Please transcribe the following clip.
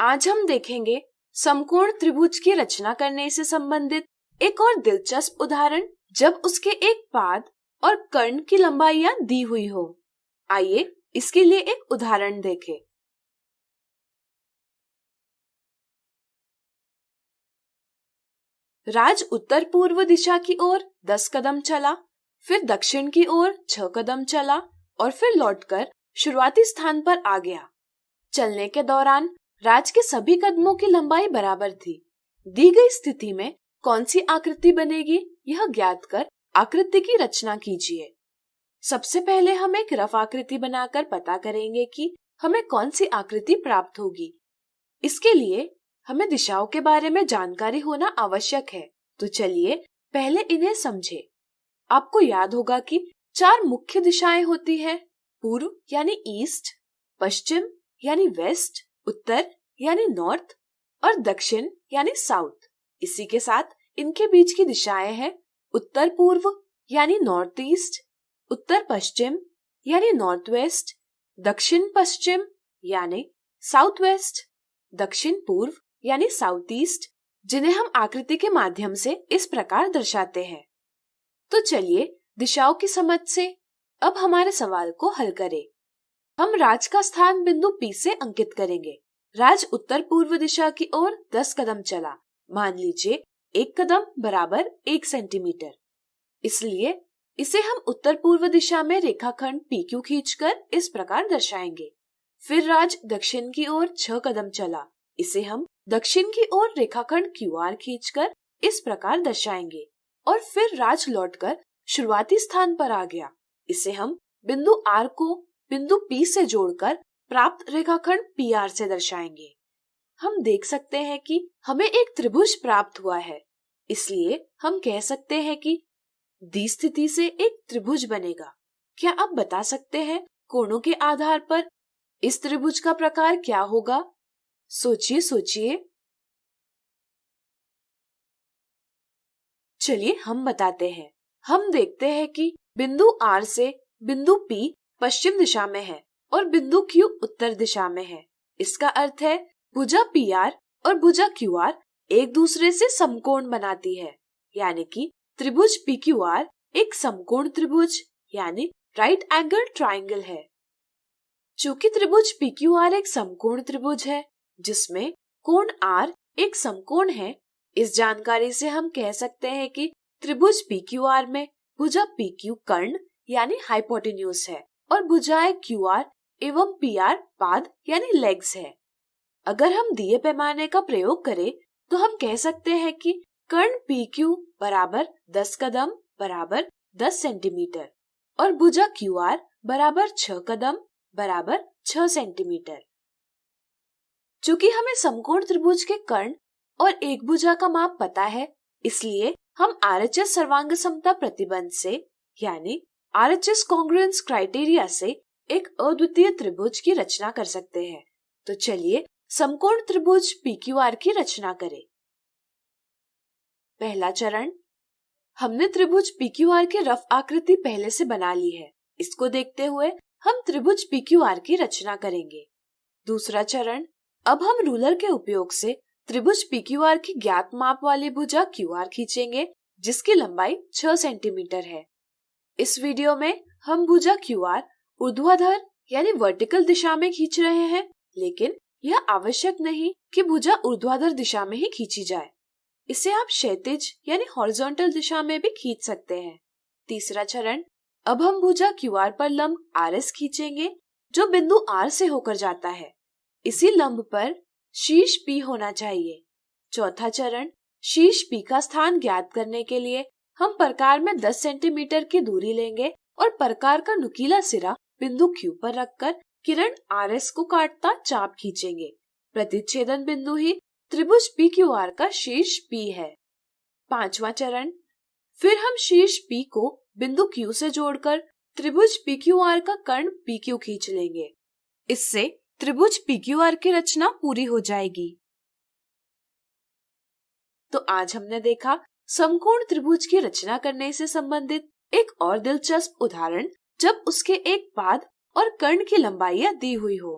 आज हम देखेंगे समकोण त्रिभुज की रचना करने से संबंधित एक और दिलचस्प उदाहरण जब उसके एक पाद और कर्ण की लंबाइयां दी हुई हो। आइए इसके लिए एक उदाहरण देखें। राज उत्तर पूर्व दिशा की ओर 10 कदम चला, फिर दक्षिण की ओर 6 कदम चला और फिर लौटकर शुरुआती स्थान पर आ गया। चलने के दौरान राज के सभी कदमों की लंबाई बराबर थी। दी गई स्थिति में कौन सी आकृति बनेगी यह ज्ञात कर आकृति की रचना कीजिए। सबसे पहले हम एक रफ आकृति बनाकर पता करेंगे कि हमें कौन सी आकृति प्राप्त होगी। इसके लिए हमें दिशाओं के बारे में जानकारी होना आवश्यक है, तो चलिए पहले इन्हें समझें। आपको याद होगा कि 4 मुख्य दिशाएं होती हैं, पूर्व यानी ईस्ट, पश्चिम यानी वेस्ट, उत्तर यानी नॉर्थ और दक्षिण यानी साउथ। इसी के साथ इनके बीच की दिशाएं हैं उत्तर पूर्व यानी नॉर्थ ईस्ट, उत्तर पश्चिम यानी नॉर्थ वेस्ट, दक्षिण पश्चिम यानी साउथ वेस्ट, दक्षिण पूर्व यानी साउथ ईस्ट, जिन्हें हम आकृति के माध्यम से इस प्रकार दर्शाते हैं। तो चलिए दिशाओं की समझ से अब हमारे सवाल को हल करें। हम राज का स्थान बिंदु P से अंकित करेंगे। राज उत्तर पूर्व दिशा की ओर 10 कदम चला। मान लीजिए 1 कदम बराबर 1 सेंटीमीटर। इसलिए इसे हम उत्तर पूर्व दिशा में रेखाखंड PQ खींचकर इस प्रकार दर्शाएंगे। फिर राज दक्षिण की ओर 6 कदम चला। इसे हम दक्षिण की ओर रेखाखंड QR खींचकर इस प्रकार दर्शाएंगे और फिर राज लौटकर शुरुआती स्थान पर आ गया। इसे हम बिंदु R को बिंदु P से जोड़कर प्राप्त रेखाखंड PR से दर्शाएंगे। हम देख सकते हैं कि हमें एक त्रिभुज प्राप्त हुआ है, इसलिए हम कह सकते हैं कि दी स्थिति से एक त्रिभुज बनेगा। क्या आप बता सकते हैं कोणों के आधार पर इस त्रिभुज का प्रकार क्या होगा? सोचिए। चलिए हम बताते हैं। हम देखते हैं कि बिंदु R से बिंदु P पश्चिम दिशा में है और बिंदु Q उत्तर दिशा में है। इसका अर्थ है भुजा PR और भुजा QR एक दूसरे से समकोण बनाती है, यानी कि त्रिभुज PQR एक समकोण त्रिभुज यानी राइट एंगल ट्राइंगल है। चूंकि त्रिभुज PQR एक समकोण त्रिभुज है जिसमें कोण R एक समकोण है, इस जानकारी से हम कह सकते हैं कि त्रिभुज PQR में भुजा PQ कर्ण यानी हाइपोटेन्यूज है और भुजाएं QR एवं PR पाद यानी लेग्स है। अगर हम दिए पैमाने का प्रयोग करें तो हम कह सकते हैं कि कर्ण PQ बराबर 10 कदम बराबर 10 सेंटीमीटर और भुजा QR बराबर 6 कदम बराबर 6 सेंटीमीटर। चूंकि हमें समकोण त्रिभुज के कर्ण और एक भुजा का माप पता है, इसलिए हम RHS सर्वांग समता प्रतिबंध से यानी RHS कॉन्ग्रुएंस क्राइटेरिया से एक अद्वितीय त्रिभुज की रचना कर सकते हैं। तो चलिए समकोण त्रिभुज PQR की रचना करें। पहला चरण, हमने त्रिभुज PQR की रफ आकृति पहले से बना ली है। इसको देखते हुए हम त्रिभुज PQR की रचना करेंगे। दूसरा चरण, अब हम रूलर के उपयोग से त्रिभुज PQR की ज्ञात माप वाली भुजा QR खींचेंगे जिसकी लंबाई 6 सेंटीमीटर है। इस वीडियो में हम भुजा QR ऊर्ध्वाधर यानी वर्टिकल दिशा में खींच रहे हैं, लेकिन यह आवश्यक नहीं कि भुजा ऊर्ध्वाधर दिशा में ही खींची जाए। इसे आप क्षैतिज यानी हॉरिजॉन्टल दिशा में भी खींच सकते हैं। तीसरा चरण, अब हम भुजा QR पर लंब RS खींचेंगे जो बिंदु R से होकर जाता है। इसी लंब पर शीर्ष P होना चाहिए। चौथा चरण, शीर्ष P का स्थान ज्ञात करने के लिए हम प्रकार में 10 सेंटीमीटर की दूरी लेंगे और प्रकार का नुकीला सिरा बिंदु Q पर रखकर किरण RS को काटता चाप खींचेंगे। प्रतिच्छेदन बिंदु ही त्रिभुज PQR का शीर्ष P है। पांचवा चरण, फिर हम शीर्ष P को बिंदु Q से जोड़कर त्रिभुज PQR का कर्ण PQ खींच लेंगे। इससे त्रिभुज PQR की रचना पूरी हो जाएगी। तो आज हमने देखा समकोण त्रिभुज की रचना करने से संबंधित एक और दिलचस्प उदाहरण जब उसके एक पाद और कर्ण की लंबाइयां दी हुई हो।